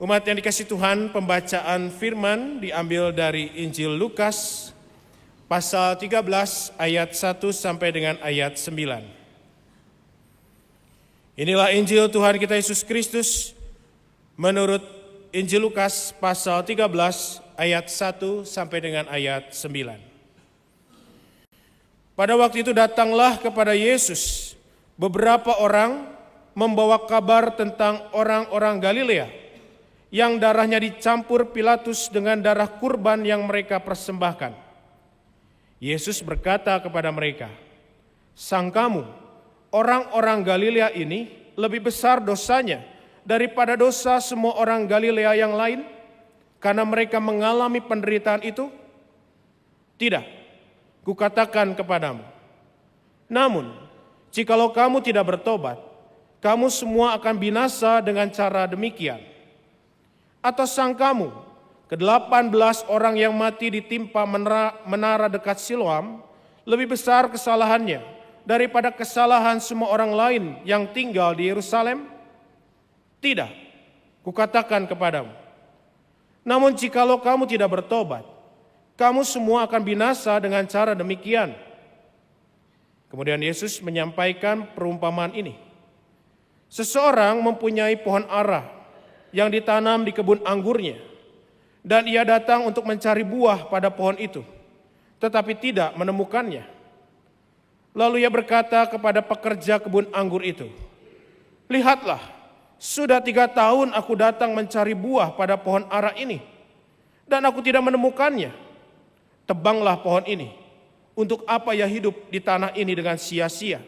Umat yang dikasihi Tuhan, pembacaan firman diambil dari Injil Lukas pasal 13 ayat 1 sampai dengan ayat 9. Inilah Injil Tuhan kita Yesus Kristus menurut Injil Lukas pasal 13 ayat 1 sampai dengan ayat 9. Pada waktu itu datanglah kepada Yesus beberapa orang membawa kabar tentang orang-orang Galilea yang darahnya dicampur Pilatus dengan darah kurban yang mereka persembahkan. Yesus berkata kepada mereka, "Sangkamu orang-orang Galilea ini lebih besar dosanya daripada dosa semua orang Galilea yang lain karena mereka mengalami penderitaan itu? Tidak, kukatakan kepadamu. Namun, jikalau kamu tidak bertobat, kamu semua akan binasa dengan cara demikian. Atau sangkamu, ke-18 orang yang mati ditimpa menara dekat Siloam lebih besar kesalahannya daripada kesalahan semua orang lain yang tinggal di Yerusalem? Tidak, kukatakan kepadamu. Namun jikalau kamu tidak bertobat, kamu semua akan binasa dengan cara demikian." Kemudian Yesus menyampaikan perumpamaan ini. Seseorang mempunyai pohon ara yang ditanam di kebun anggurnya, dan ia datang untuk mencari buah pada pohon itu, tetapi tidak menemukannya. Lalu ia berkata kepada pekerja kebun anggur itu, "Lihatlah, sudah 3 tahun aku datang mencari buah pada pohon ara ini, dan aku tidak menemukannya. Tebanglah pohon ini, untuk apa ia hidup di tanah ini dengan sia-sia?"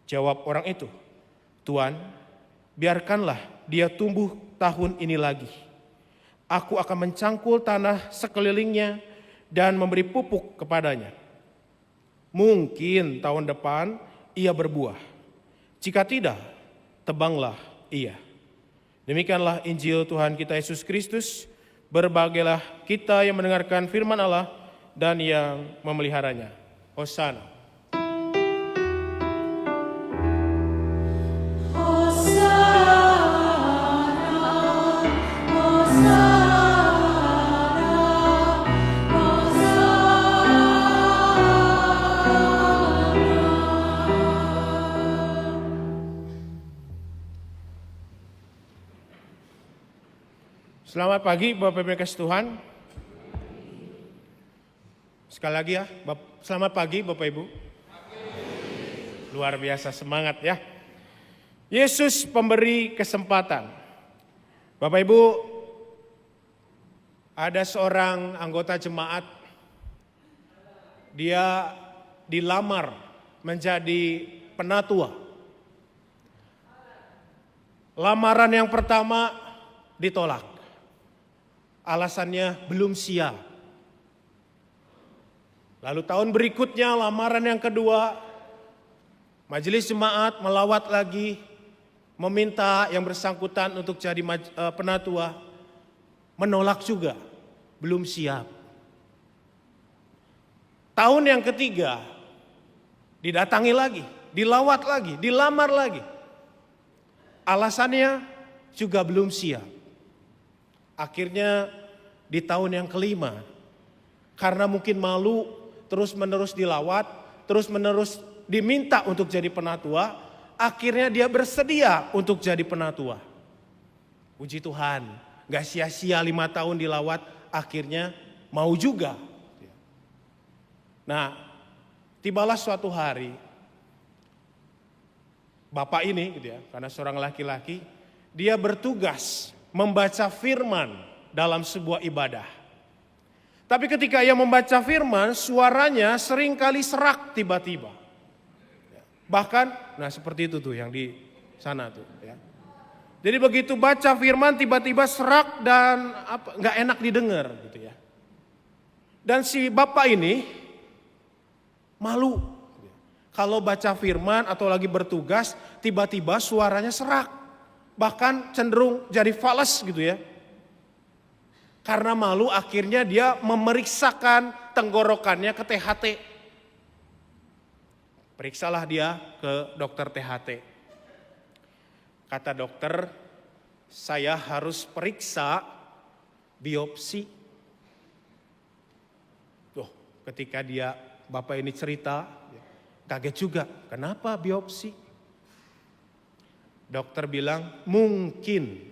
Jawab orang itu, "Tuan, biarkanlah dia tumbuh tahun ini lagi. Aku akan mencangkul tanah sekelilingnya dan memberi pupuk kepadanya. Mungkin tahun depan ia berbuah. Jika tidak, tebanglah ia." Demikianlah Injil Tuhan kita Yesus Kristus. Berbahagialah kita yang mendengarkan firman Allah dan yang memeliharanya. Hosana. Selamat pagi Bapak Ibu yang kasih Tuhan. Sekali lagi ya, selamat pagi Bapak Ibu. Luar biasa semangat ya. Yesus pemberi kesempatan. Bapak Ibu, ada seorang anggota jemaat, dia dilamar menjadi penatua. Lamaran yang pertama ditolak. Alasannya belum siap. Lalu tahun berikutnya lamaran yang kedua, majelis jemaat melawat lagi, meminta yang bersangkutan untuk jadi penatua, menolak juga, belum siap. Tahun yang ketiga, didatangi lagi, dilawat lagi, dilamar lagi. Alasannya juga belum siap. Akhirnya di tahun yang kelima, karena mungkin malu, terus-menerus dilawat, terus-menerus diminta untuk jadi penatua, akhirnya dia bersedia untuk jadi penatua. Puji Tuhan, gak sia-sia 5 tahun dilawat, akhirnya mau juga. Nah, tibalah suatu hari, bapak ini gitu ya, karena seorang laki-laki, dia bertugas membaca firman dalam sebuah ibadah. Tapi ketika ia membaca firman, suaranya seringkali serak tiba-tiba. Bahkan, nah seperti itu tuh yang di sana tuh ya. Jadi begitu baca firman tiba-tiba serak dan nggak enak didengar gitu ya. Dan si bapak ini malu. Kalau baca firman atau lagi bertugas, tiba-tiba suaranya serak. Bahkan cenderung jadi fales gitu ya. Karena malu akhirnya dia memeriksakan tenggorokannya ke THT. Periksalah dia ke dokter THT. Kata dokter, saya harus periksa biopsi. Tuh, ketika Bapak ini cerita, kaget juga, kenapa biopsi? Dokter bilang mungkin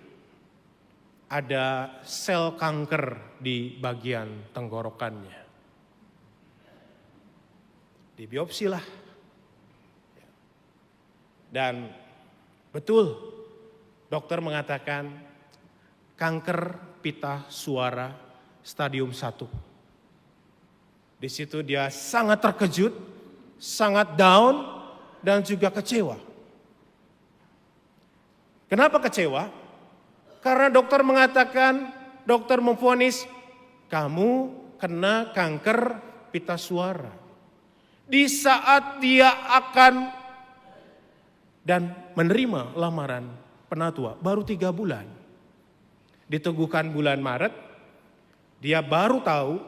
ada sel kanker di bagian tenggorokannya. Dibiopsilah. Dan betul, dokter mengatakan kanker pita suara stadium 1. Di situ dia sangat terkejut, sangat down, dan juga kecewa. Kenapa kecewa? Karena dokter mengatakan, dokter memvonis, kamu kena kanker pita suara. Di saat dia akan dan menerima lamaran penatua baru 3 bulan. Diteguhkan bulan Maret, dia baru tahu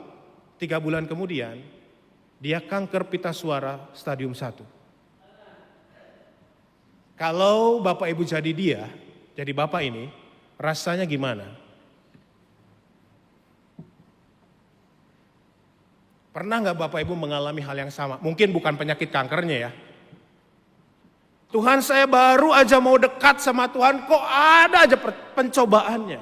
3 bulan kemudian dia kanker pita suara stadium 1. Kalau Bapak Ibu jadi Bapak ini, rasanya gimana? Pernah nggak Bapak Ibu mengalami hal yang sama? Mungkin bukan penyakit kankernya ya. Tuhan, saya baru aja mau dekat sama Tuhan, kok ada aja pencobaannya.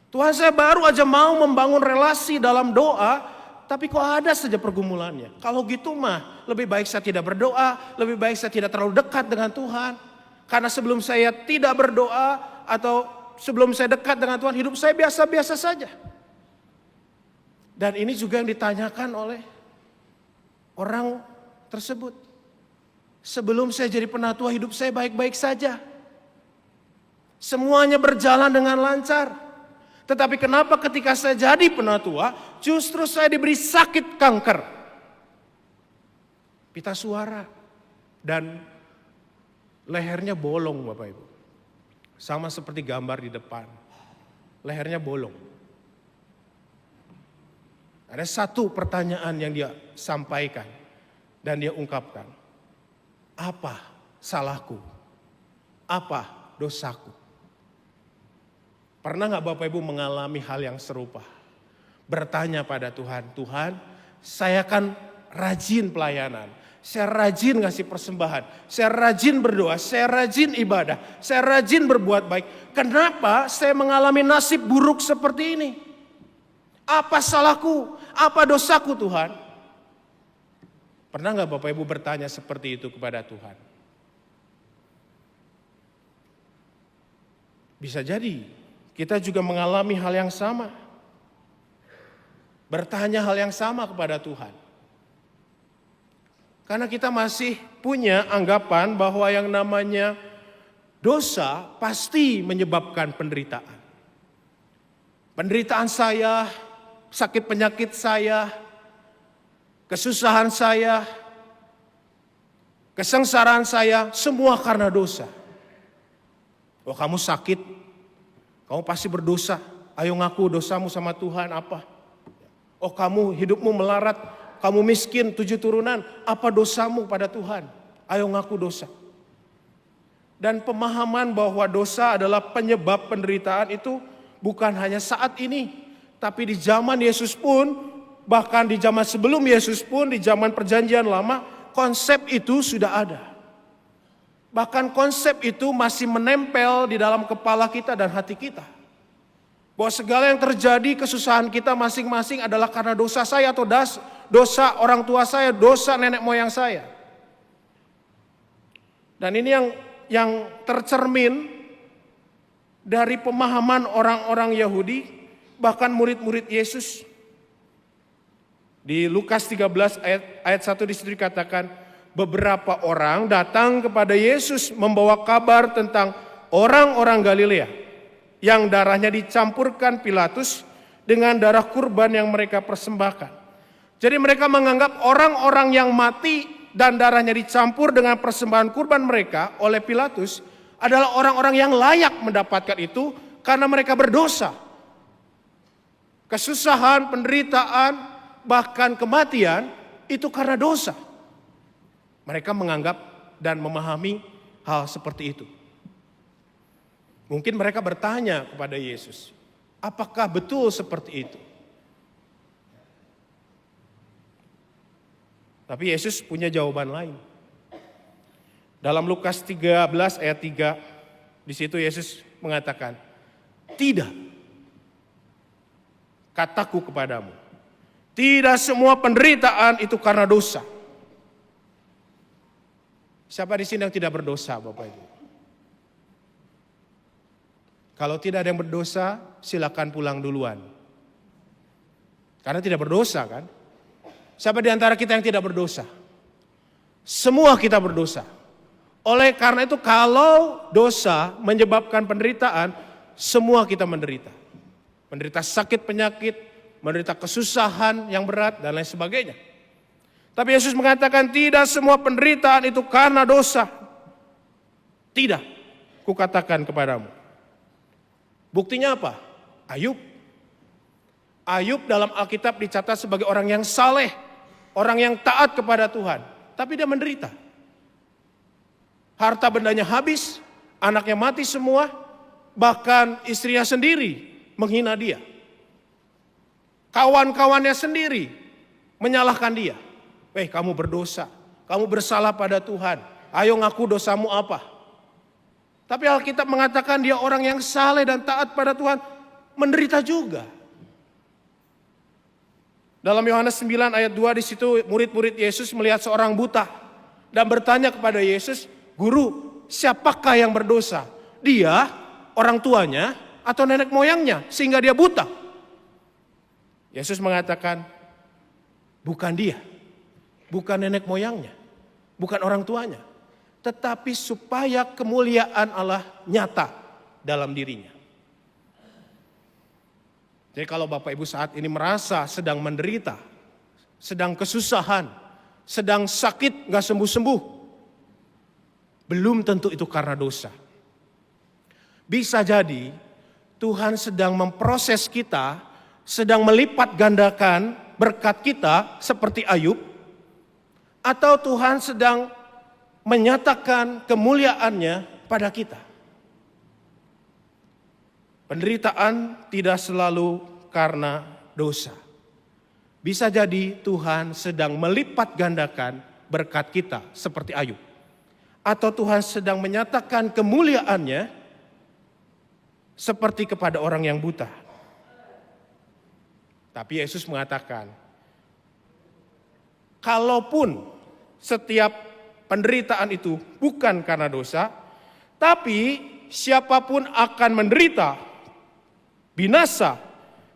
Tuhan, saya baru aja mau membangun relasi dalam doa, tapi kok ada saja pergumulannya. Kalau gitu mah lebih baik saya tidak berdoa, lebih baik saya tidak terlalu dekat dengan Tuhan. Karena sebelum saya tidak berdoa atau sebelum saya dekat dengan Tuhan, hidup saya biasa-biasa saja. Dan ini juga yang ditanyakan oleh orang tersebut. Sebelum saya jadi penatua, hidup saya baik-baik saja. Semuanya berjalan dengan lancar. Tetapi kenapa ketika saya jadi penatua, justru saya diberi sakit kanker pita suara. Dan lehernya bolong Bapak Ibu. Sama seperti gambar di depan. Lehernya bolong. Ada satu pertanyaan yang dia sampaikan dan dia ungkapkan. Apa salahku? Apa dosaku? Pernah gak Bapak Ibu mengalami hal yang serupa? Bertanya pada Tuhan, Tuhan, saya kan rajin pelayanan. Saya rajin ngasih persembahan. Saya rajin berdoa. Saya rajin ibadah. Saya rajin berbuat baik. Kenapa saya mengalami nasib buruk seperti ini? Apa salahku? Apa dosaku Tuhan? Pernah gak Bapak Ibu bertanya seperti itu kepada Tuhan? Bisa jadi kita juga mengalami hal yang sama. Bertanya hal yang sama kepada Tuhan. Karena kita masih punya anggapan bahwa yang namanya dosa pasti menyebabkan penderitaan. Penderitaan saya, sakit penyakit saya, kesusahan saya, kesengsaraan saya, semua karena dosa. Oh, kamu sakit, kamu pasti berdosa. Ayo ngaku dosamu sama Tuhan apa? Oh, kamu hidupmu melarat, kamu miskin 7 turunan, apa dosamu pada Tuhan? Ayo ngaku dosa. Dan pemahaman bahwa dosa adalah penyebab penderitaan itu bukan hanya saat ini, tapi di zaman Yesus pun, bahkan di zaman sebelum Yesus pun, di zaman perjanjian lama, konsep itu sudah ada. Bahkan konsep itu masih menempel di dalam kepala kita dan hati kita. Bahwa segala yang terjadi, kesusahan kita masing-masing adalah karena dosa saya atau dosa orang tua saya, dosa nenek moyang saya. Dan ini yang tercermin dari pemahaman orang-orang Yahudi, bahkan murid-murid Yesus. Di Lukas 13 ayat 1 di situ dikatakan, beberapa orang datang kepada Yesus membawa kabar tentang orang-orang Galilea yang darahnya dicampurkan Pilatus dengan darah kurban yang mereka persembahkan. Jadi mereka menganggap orang-orang yang mati dan darahnya dicampur dengan persembahan kurban mereka oleh Pilatus adalah orang-orang yang layak mendapatkan itu karena mereka berdosa. Kesusahan, penderitaan, bahkan kematian itu karena dosa. Mereka menganggap dan memahami hal seperti itu. Mungkin mereka bertanya kepada Yesus, apakah betul seperti itu? Tapi Yesus punya jawaban lain. Dalam Lukas 13 ayat 3, di situ Yesus mengatakan, tidak, kataku kepadamu, tidak semua penderitaan itu karena dosa. Siapa di sini yang tidak berdosa, Bapak Ibu? Kalau tidak ada yang berdosa, silakan pulang duluan. Karena tidak berdosa kan? Siapa di antara kita yang tidak berdosa? Semua kita berdosa. Oleh karena itu kalau dosa menyebabkan penderitaan, semua kita menderita. Menderita sakit penyakit, menderita kesusahan yang berat dan lain sebagainya. Tapi Yesus mengatakan tidak semua penderitaan itu karena dosa. Tidak, kukatakan kepadamu. Buktinya apa? Ayub. Ayub dalam Alkitab dicatat sebagai orang yang saleh, orang yang taat kepada Tuhan. Tapi dia menderita. Harta bendanya habis, anaknya mati semua, bahkan istrinya sendiri menghina dia. Kawan-kawannya sendiri menyalahkan dia. Kamu berdosa, kamu bersalah pada Tuhan, ayo ngaku dosamu apa. Tapi Alkitab mengatakan dia orang yang saleh dan taat pada Tuhan, menderita juga. Dalam Yohanes 9 ayat 2 di situ murid-murid Yesus melihat seorang buta dan bertanya kepada Yesus, Guru, siapakah yang berdosa? Dia, orang tuanya, atau nenek moyangnya sehingga dia buta? Yesus mengatakan, bukan dia, bukan nenek moyangnya, bukan orang tuanya, tetapi supaya kemuliaan Allah nyata dalam dirinya. Jadi kalau Bapak Ibu saat ini merasa sedang menderita, sedang kesusahan, sedang sakit gak sembuh-sembuh, belum tentu itu karena dosa. Bisa jadi Tuhan sedang memproses kita, sedang melipat gandakan berkat kita seperti Ayub, atau Tuhan sedang menyatakan kemuliaannya pada kita. Penderitaan tidak selalu karena dosa. Bisa jadi Tuhan sedang melipat gandakan berkat kita seperti Ayub. Atau Tuhan sedang menyatakan kemuliaannya seperti kepada orang yang buta. Tapi Yesus mengatakan, kalaupun setiap penderitaan itu bukan karena dosa, tapi siapapun akan menderita binasa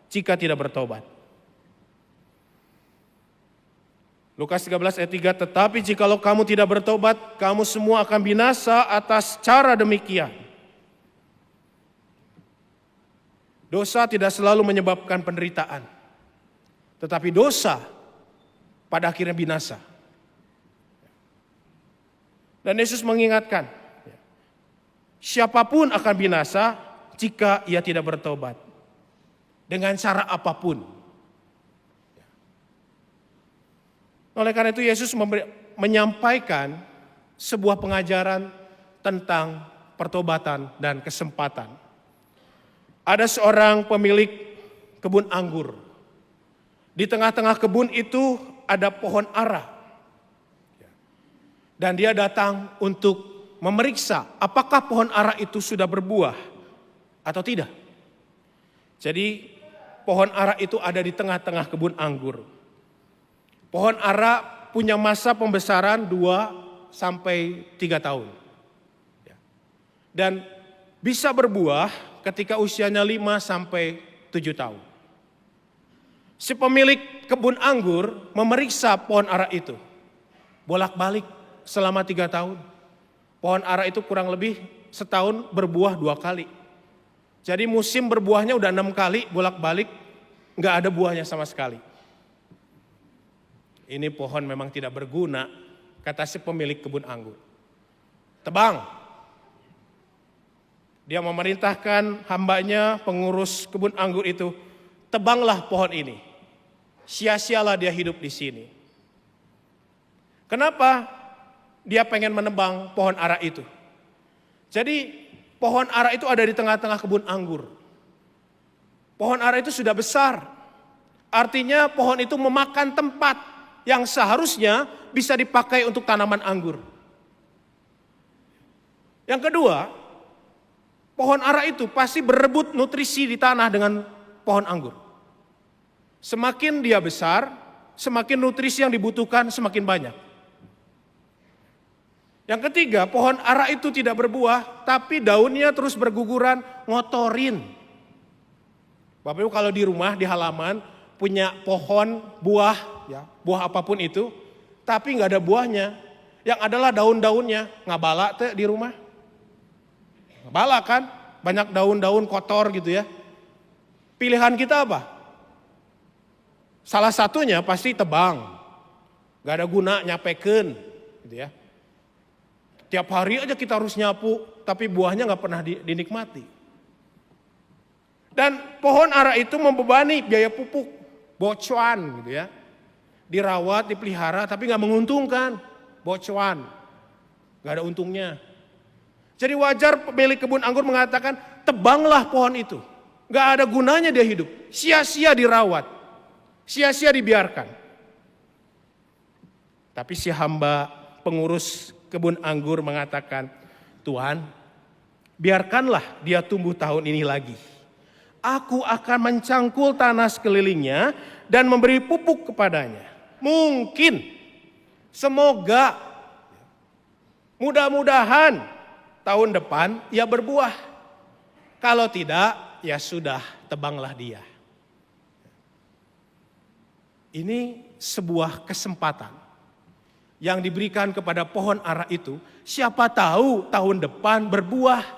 jika tidak bertobat. Lukas 13 ayat 3, tetapi jikalau kamu tidak bertobat, kamu semua akan binasa atas cara demikian. Dosa tidak selalu menyebabkan penderitaan, tetapi dosa pada akhirnya binasa. Dan Yesus mengingatkan, siapapun akan binasa jika ia tidak bertobat. Dengan cara apapun. Oleh karena itu Yesus menyampaikan sebuah pengajaran tentang pertobatan dan kesempatan. Ada seorang pemilik kebun anggur. Di tengah-tengah kebun itu ada pohon ara. Dan dia datang untuk memeriksa apakah pohon ara itu sudah berbuah atau tidak. Jadi pohon ara itu ada di tengah-tengah kebun anggur. Pohon ara punya masa pembesaran 2 sampai 3 tahun. Dan bisa berbuah ketika usianya 5 sampai 7 tahun. Si pemilik kebun anggur memeriksa pohon ara itu. Bolak-balik selama 3 tahun. Pohon ara itu kurang lebih setahun berbuah 2 kali. Jadi musim berbuahnya udah 6 kali bolak-balik, gak ada buahnya sama sekali. Ini pohon memang tidak berguna, kata si pemilik kebun anggur. Tebang. Dia memerintahkan hambanya, pengurus kebun anggur itu, tebanglah pohon ini. Sia-sialah dia hidup di sini. Kenapa dia pengen menebang pohon ara itu? Jadi Pohon ara itu ada di tengah-tengah kebun anggur. Pohon ara itu sudah besar. Artinya pohon itu memakan tempat yang seharusnya bisa dipakai untuk tanaman anggur. Yang kedua, pohon ara itu pasti berebut nutrisi di tanah dengan pohon anggur. Semakin dia besar, semakin nutrisi yang dibutuhkan semakin banyak. Yang ketiga, pohon ara itu tidak berbuah, tapi daunnya terus berguguran, ngotorin. Bapak Ibu kalau di rumah, di halaman, punya pohon buah, ya, buah apapun itu, tapi nggak ada buahnya, yang adalah daun-daunnya, ngabala teh di rumah. Ngabala kan, banyak daun-daun kotor gitu ya. Pilihan kita apa? Salah satunya pasti tebang, nggak ada guna nyapeken, gitu ya. Tiap hari aja kita harus nyapu, tapi buahnya nggak pernah dinikmati. Dan pohon ara itu membebani biaya pupuk, bocuan gitu ya. Dirawat, dipelihara, tapi nggak menguntungkan, bocuan, nggak ada untungnya. Jadi wajar pemilik kebun anggur mengatakan, tebanglah pohon itu. Nggak ada gunanya dia hidup, sia-sia dirawat, sia-sia dibiarkan. Tapi si hamba pengurus kebun anggur mengatakan, Tuhan, biarkanlah dia tumbuh tahun ini lagi. Aku akan mencangkul tanah sekelilingnya dan memberi pupuk kepadanya. Mungkin, semoga, mudah-mudahan tahun depan ia berbuah. Kalau tidak, ya sudah, tebanglah dia. Ini sebuah kesempatan yang diberikan kepada pohon ara itu, siapa tahu tahun depan berbuah.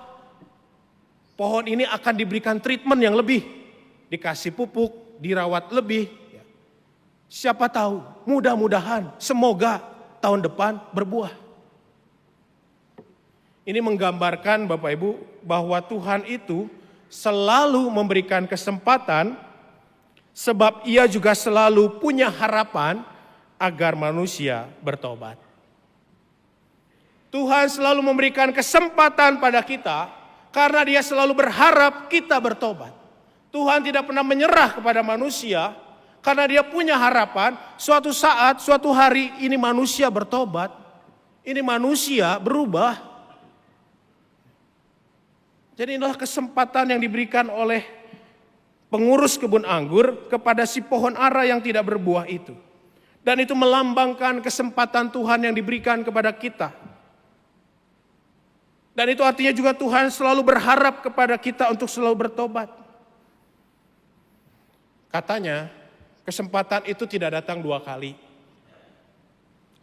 Pohon ini akan diberikan treatment yang lebih, dikasih pupuk, dirawat lebih. Siapa tahu, mudah-mudahan, semoga tahun depan berbuah. Ini menggambarkan Bapak Ibu bahwa Tuhan itu selalu memberikan kesempatan, sebab ia juga selalu punya harapan agar manusia bertobat. Tuhan selalu memberikan kesempatan pada kita karena dia selalu berharap kita bertobat. Tuhan tidak pernah menyerah kepada manusia karena dia punya harapan suatu saat, suatu hari ini manusia bertobat. Ini manusia berubah. Jadi inilah kesempatan yang diberikan oleh pengurus kebun anggur kepada si pohon ara yang tidak berbuah itu. Dan itu melambangkan kesempatan Tuhan yang diberikan kepada kita. Dan itu artinya juga Tuhan selalu berharap kepada kita untuk selalu bertobat. Katanya, kesempatan itu tidak datang 2 kali.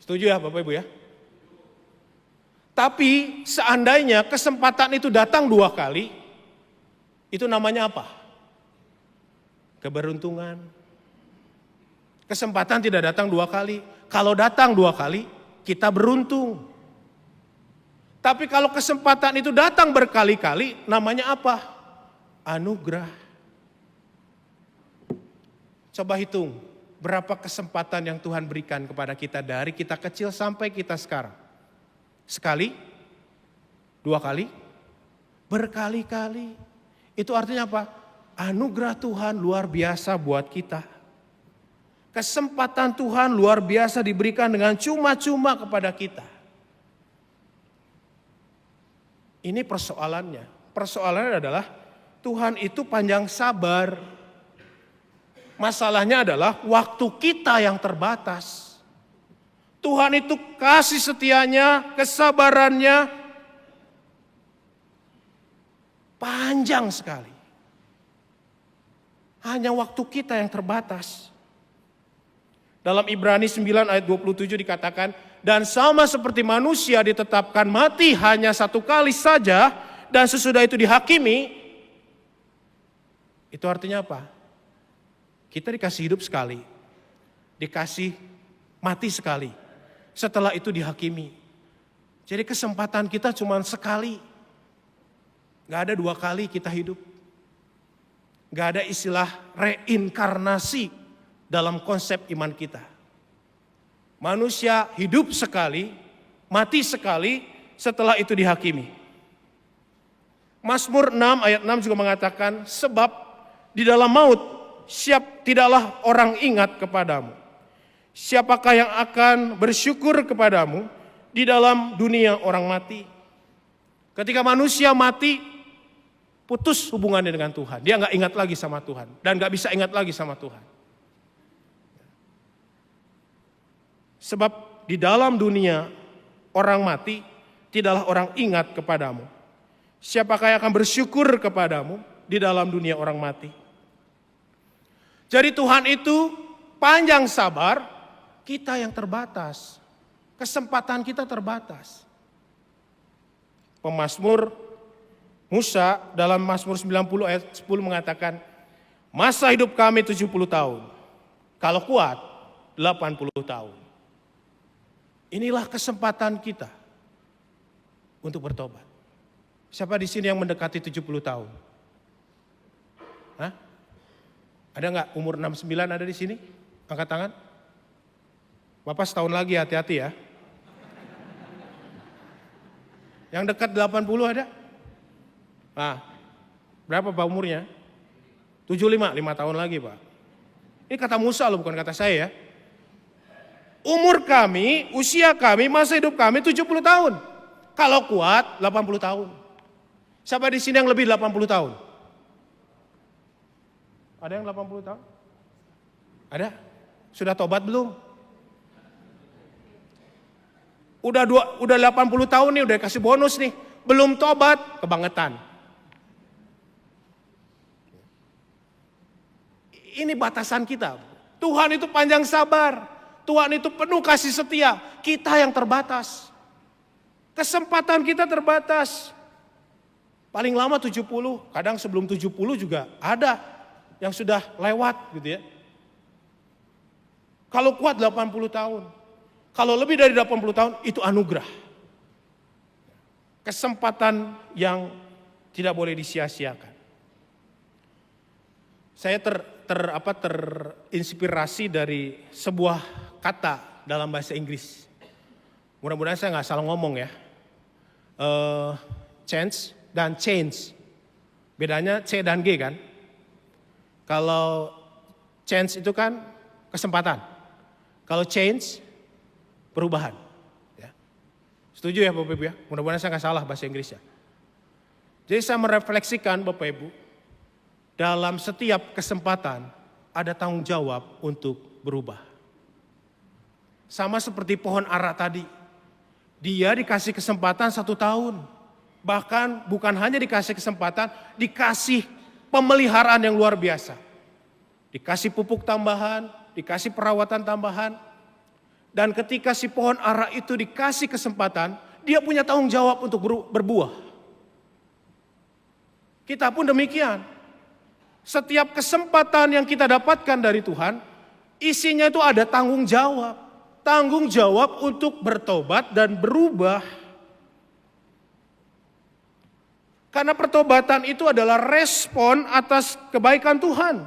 Setuju ya Bapak Ibu ya? Tapi seandainya kesempatan itu datang 2 kali, itu namanya apa? Keberuntungan. Kesempatan tidak datang 2 kali. Kalau datang 2 kali, kita beruntung. Tapi kalau kesempatan itu datang berkali-kali, namanya apa? Anugerah. Coba hitung, berapa kesempatan yang Tuhan berikan kepada kita dari kita kecil sampai kita sekarang. Sekali? 2 kali? Berkali-kali. Itu artinya apa? Anugerah Tuhan luar biasa buat kita. Kesempatan Tuhan luar biasa diberikan dengan cuma-cuma kepada kita. Ini persoalannya. Persoalannya adalah Tuhan itu panjang sabar. Masalahnya adalah waktu kita yang terbatas. Tuhan itu kasih setianya, kesabarannya panjang sekali. Hanya waktu kita yang terbatas. Dalam Ibrani 9 ayat 27 dikatakan, dan sama seperti manusia ditetapkan mati hanya 1 kali saja, dan sesudah itu dihakimi, itu artinya apa? Kita dikasih hidup sekali, dikasih mati sekali, setelah itu dihakimi. Jadi kesempatan kita cuma sekali, gak ada 2 kali kita hidup. Gak ada istilah reinkarnasi dalam konsep iman kita. Manusia hidup sekali, mati sekali, setelah itu dihakimi. Mazmur 6 ayat 6 juga mengatakan, sebab di dalam maut tidaklah orang ingat kepadamu. Siapakah yang akan bersyukur kepadamu di dalam dunia orang mati? Ketika manusia mati, putus hubungannya dengan Tuhan. Dia nggak ingat lagi sama Tuhan dan nggak bisa ingat lagi sama Tuhan. Sebab di dalam dunia orang mati, tidaklah orang ingat kepadamu. Siapakah yang akan bersyukur kepadamu di dalam dunia orang mati? Jadi Tuhan itu panjang sabar, kita yang terbatas. Kesempatan kita terbatas. Pemazmur Musa dalam Mazmur 90 ayat 10 mengatakan, masa hidup kami 70 tahun, kalau kuat 80 tahun. Inilah kesempatan kita untuk bertobat. Siapa di sini yang mendekati 70 tahun? Hah? Ada nggak umur 69 ada di sini? Angkat tangan. Bapak setahun lagi, hati-hati ya. Yang dekat 80 ada? Nah, berapa Pak umurnya? 75, 5 tahun lagi Pak. Ini kata Musa loh, bukan kata saya ya. Umur kami, usia kami, masa hidup kami 70 tahun. Kalau kuat 80 tahun. Siapa di sini yang lebih 80 tahun? Ada yang 80 tahun? Ada? Sudah tobat belum? Udah 80 tahun nih, udah kasih bonus nih. Belum tobat, kebangetan. Ini batasan kita. Tuhan itu panjang sabar. Tuhan itu penuh kasih setia. Kita yang terbatas. Kesempatan kita terbatas. Paling lama 70, kadang sebelum 70 juga ada yang sudah lewat gitu ya. Kalau kuat 80 tahun. Kalau lebih dari 80 tahun itu anugerah. Kesempatan yang tidak boleh disia-siakan. Saya terinspirasi dari sebuah kata dalam bahasa Inggris. Mudah-mudahan saya nggak salah ngomong ya. Chance dan change. Bedanya C dan G kan. Kalau chance itu kan kesempatan. Kalau change, perubahan. Ya. Setuju ya Bapak Ibu ya? Mudah-mudahan saya nggak salah bahasa Inggrisnya. Jadi saya merefleksikan Bapak Ibu, dalam setiap kesempatan ada tanggung jawab untuk berubah. Sama seperti pohon ara tadi. Dia dikasih kesempatan 1 tahun. Bahkan bukan hanya dikasih kesempatan, dikasih pemeliharaan yang luar biasa. Dikasih pupuk tambahan, dikasih perawatan tambahan. Dan ketika si pohon ara itu dikasih kesempatan, dia punya tanggung jawab untuk berbuah. Kita pun demikian. Setiap kesempatan yang kita dapatkan dari Tuhan, isinya itu ada tanggung jawab. Tanggung jawab untuk bertobat dan berubah. Karena pertobatan itu adalah respon atas kebaikan Tuhan.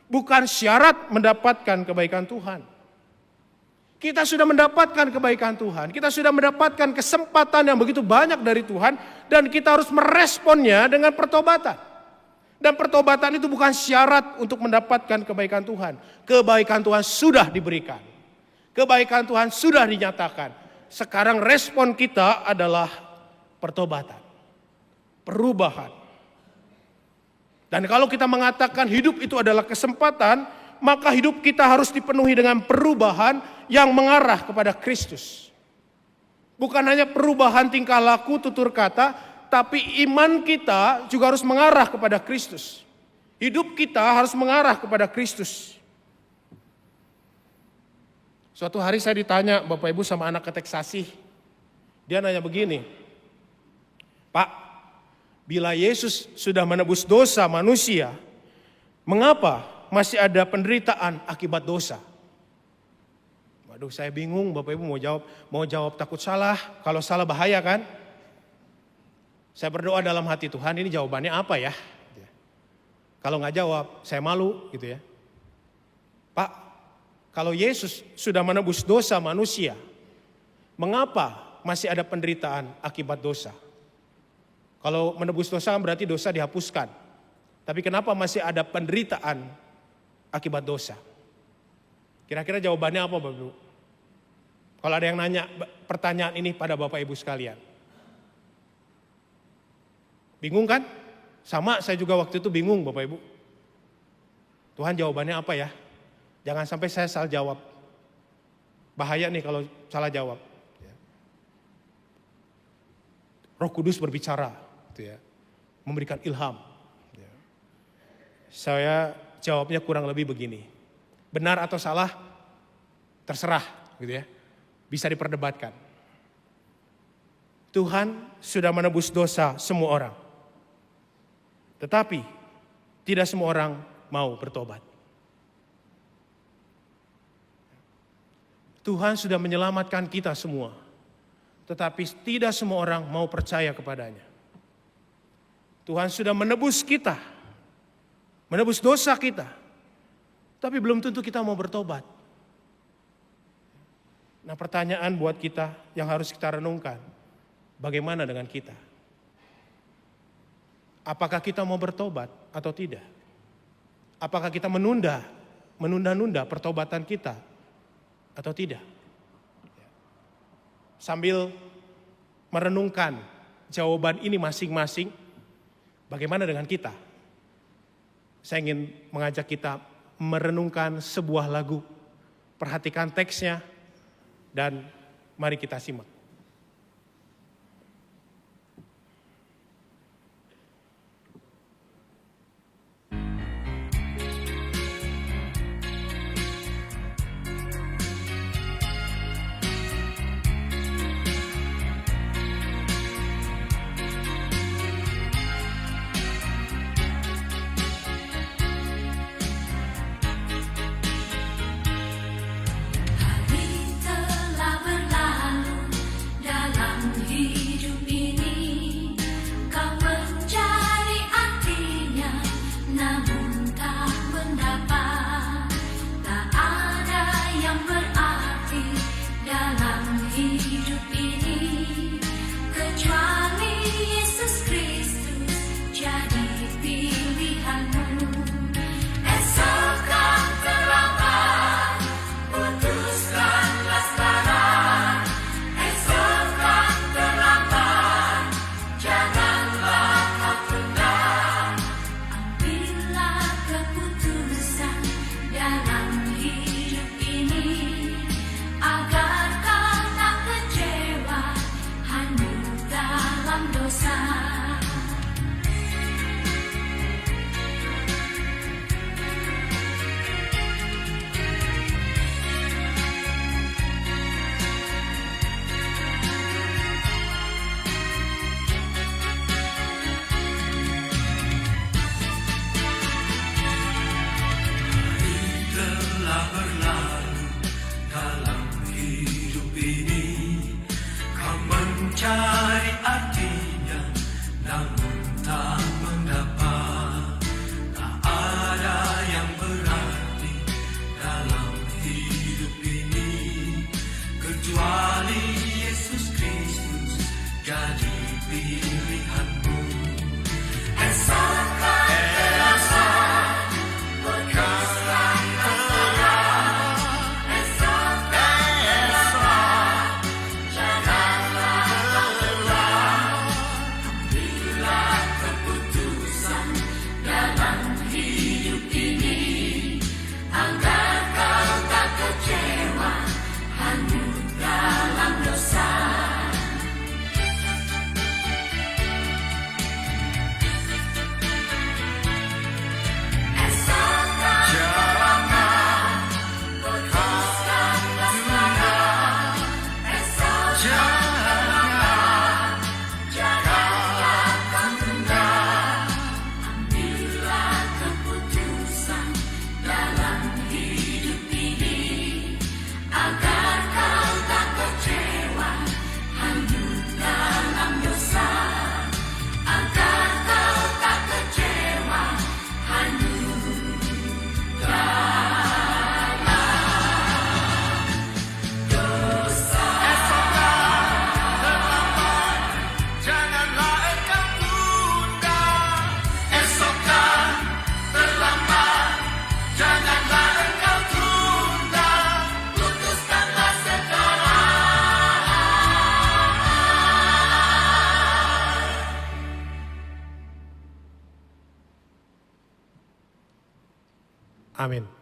Bukan syarat mendapatkan kebaikan Tuhan. Kita sudah mendapatkan kebaikan Tuhan. Kita sudah mendapatkan kesempatan yang begitu banyak dari Tuhan. Dan kita harus meresponnya dengan pertobatan. Dan pertobatan itu bukan syarat untuk mendapatkan kebaikan Tuhan. Kebaikan Tuhan sudah diberikan. Kebaikan Tuhan sudah dinyatakan. Sekarang respon kita adalah pertobatan. Perubahan. Dan kalau kita mengatakan hidup itu adalah kesempatan, maka hidup kita harus dipenuhi dengan perubahan yang mengarah kepada Kristus. Bukan hanya perubahan tingkah laku, tutur kata, tapi iman kita juga harus mengarah kepada Kristus. Hidup kita harus mengarah kepada Kristus. Suatu hari saya ditanya Bapak Ibu sama anak keteksasi. Dia nanya begini, Pak, bila Yesus sudah menebus dosa manusia, mengapa masih ada penderitaan akibat dosa? Waduh, saya bingung Bapak Ibu mau jawab takut salah. Kalau salah bahaya kan? Saya berdoa dalam hati, Tuhan ini jawabannya apa ya? Kalau nggak jawab, saya malu gitu ya. Pak, kalau Yesus sudah menebus dosa manusia, mengapa masih ada penderitaan akibat dosa? Kalau menebus dosa berarti dosa dihapuskan. Tapi kenapa masih ada penderitaan akibat dosa? Kira-kira jawabannya apa Bapak Ibu? Kalau ada yang nanya pertanyaan ini pada Bapak Ibu sekalian. Bingung kan? Sama, saya juga waktu itu bingung Bapak Ibu. Tuhan jawabannya apa ya? Jangan sampai saya salah jawab. Bahaya nih kalau salah jawab. Roh Kudus berbicara, gitu ya, memberikan ilham. Saya jawabnya kurang lebih begini. Benar atau salah, terserah, gitu ya. Bisa diperdebatkan. Tuhan sudah menebus dosa semua orang. Tetapi tidak semua orang mau bertobat. Tuhan sudah menyelamatkan kita semua. Tetapi tidak semua orang mau percaya kepadanya. Tuhan sudah menebus kita. Menebus dosa kita. Tapi belum tentu kita mau bertobat. Nah, pertanyaan buat kita yang harus kita renungkan. Bagaimana dengan kita? Apakah kita mau bertobat atau tidak? Apakah kita menunda-nunda pertobatan kita atau tidak? Sambil merenungkan jawaban ini masing-masing, bagaimana dengan kita? Saya ingin mengajak kita merenungkan sebuah lagu. Perhatikan teksnya dan mari kita simak. Bila Amin.